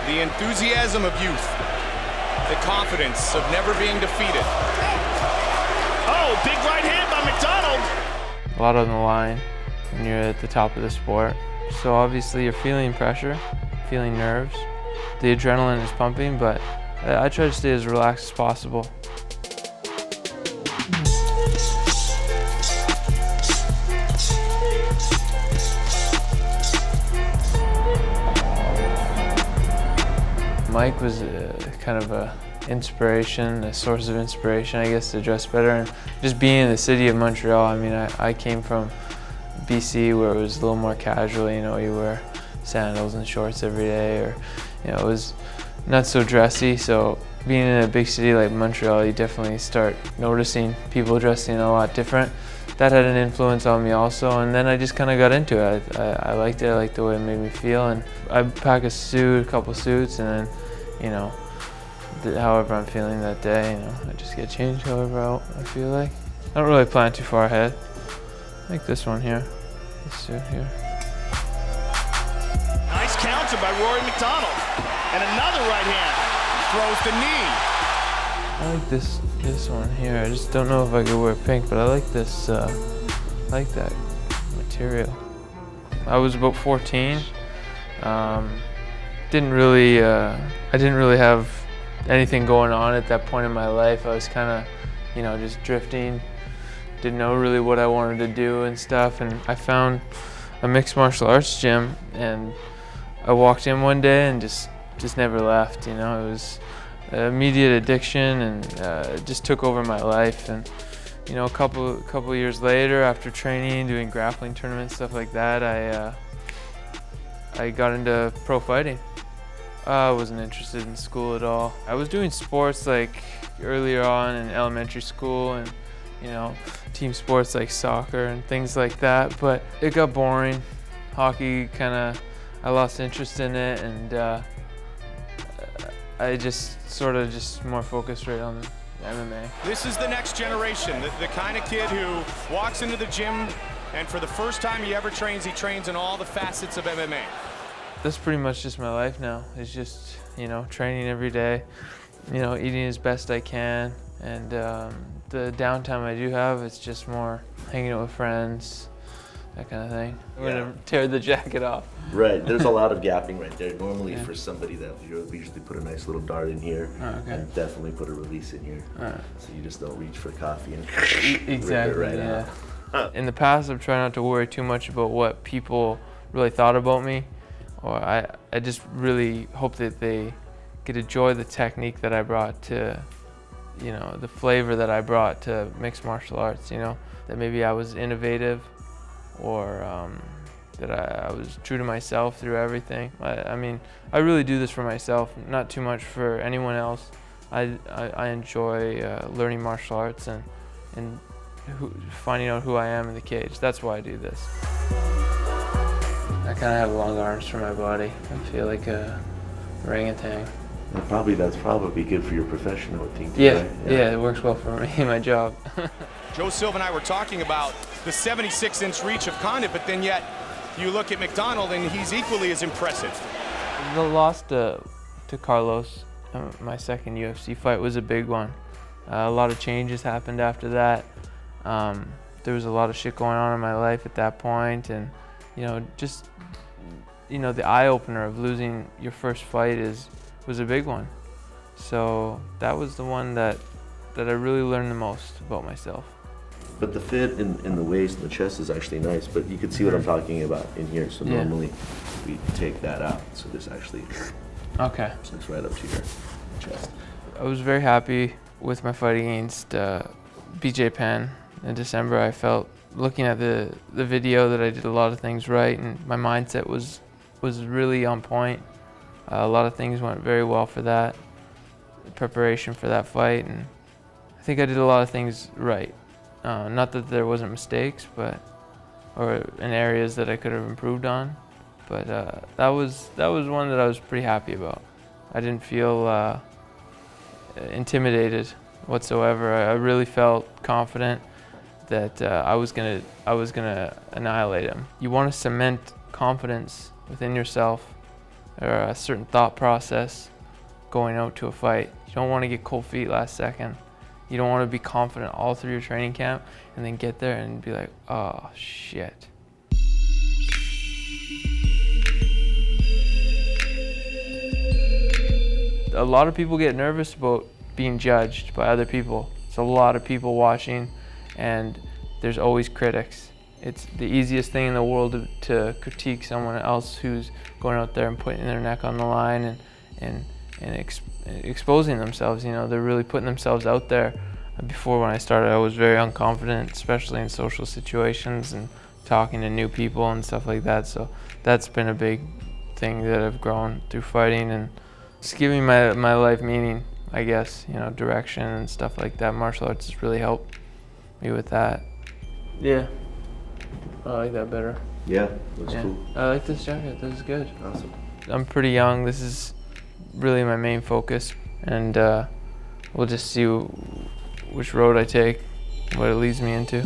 The enthusiasm of youth. The confidence of never being defeated. Oh, big right hand by MacDonald. A lot on the line when you're at the top of the sport. So obviously you're feeling pressure, feeling nerves. The adrenaline is pumping, but I try to stay as relaxed as possible. Mike was kind of a source of inspiration, I guess, to dress better. And just being in the city of Montreal, I mean, I came from BC where it was a little more casual, you know, you wear sandals and shorts every day, or, you know, it was not so dressy. So being in a big city like Montreal, you definitely start noticing people dressing a lot different. That had an influence on me also, and then I just kind of got into it. I liked it, I liked the way it made me feel, and I pack a suit, a couple suits, and then, you know, however I'm feeling that day, you know, I just get changed however I feel like. I don't really plan too far ahead. Like this one here, this suit here. Nice counter by Rory MacDonald. And another right hand. Throws the knee. I like this one here. I just don't know if I could wear pink, but I like this, I like that material. I was about 14. I didn't really have anything going on at that point in my life. I was kind of, you know, just drifting. Didn't know really what I wanted to do and stuff. And I found a mixed martial arts gym, and I walked in one day and just never left. You know, it was immediate addiction, and it just took over my life. And you know, a couple years later, after training, doing grappling tournaments, stuff like that, I got into pro fighting. I wasn't interested in school at all. I was doing sports like earlier on in elementary school, and you know, team sports like soccer and things like that, but it got boring. Hockey I lost interest in it, and I just more focused right on MMA. This is the next generation, the kind of kid who walks into the gym, and for the first time he ever trains, he trains in all the facets of MMA. That's pretty much just my life now. It's just, you know, training every day, you know, eating as best I can, and the downtime I do have, it's just more hanging out with friends, that kind of thing. I'm gonna tear the jacket off. Right, there's a lot of gapping right there. Normally for somebody that we usually put a nice little dart in here, and definitely put a release in here, so you just don't reach for coffee and exactly, rip it right out. In the past, I've tried not to worry too much about what people really thought about me, or I just really hope that they could enjoy the technique that I brought to, you know, the flavor that I brought to mixed martial arts, you know, that maybe I was innovative, or that I was true to myself through everything. I mean, I really do this for myself, not too much for anyone else. I enjoy learning martial arts and finding out who I am in the cage. That's why I do this. I kind of have long arms for my body. I feel like a orangutan. That's probably good for your profession, I would think. Yeah, right? Yeah, it works well for me in my job. Joe Silva and I were talking about the 76-inch reach of Condit, but then yet you look at MacDonald and he's equally as impressive. The loss to Carlos, my second UFC fight, was a big one. A lot of changes happened after that. There was a lot of shit going on in my life at that point, and you know, just, you know, the eye-opener of losing your first fight was a big one. So that was the one that I really learned the most about myself. But the fit in the waist and the chest is actually nice, but you can see what I'm talking about in here. So normally we take that out, so this actually sticks right up to your chest. I was very happy with my fight against BJ Penn in December. I felt, looking at the video, that I did a lot of things right, and my mindset was really on point. A lot of things went very well for that, preparation for that fight, and I think I did a lot of things right. Not that there wasn't mistakes, or in areas that I could have improved on, but that was one that I was pretty happy about. I didn't feel intimidated whatsoever. I really felt confident that I was gonna annihilate him. You want to cement confidence within yourself or a certain thought process going out to a fight. You don't want to get cold feet last second. You don't want to be confident all through your training camp and then get there and be like, oh shit. A lot of people get nervous about being judged by other people. It's a lot of people watching, and there's always critics. It's the easiest thing in the world to critique someone else who's going out there and putting their neck on the line and exposing themselves. You know, they're really putting themselves out there. Before, when I started, I was very unconfident, especially in social situations and talking to new people and stuff like that. So that's been a big thing that I've grown through fighting, and it's giving my life meaning, I guess, you know, direction and stuff like that. Martial arts has really helped me with that. Yeah, I like that better. Yeah, that's cool. I like this jacket, this is good. Awesome. I'm pretty young, this is really my main focus, and we'll just see which road I take, what it leads me into.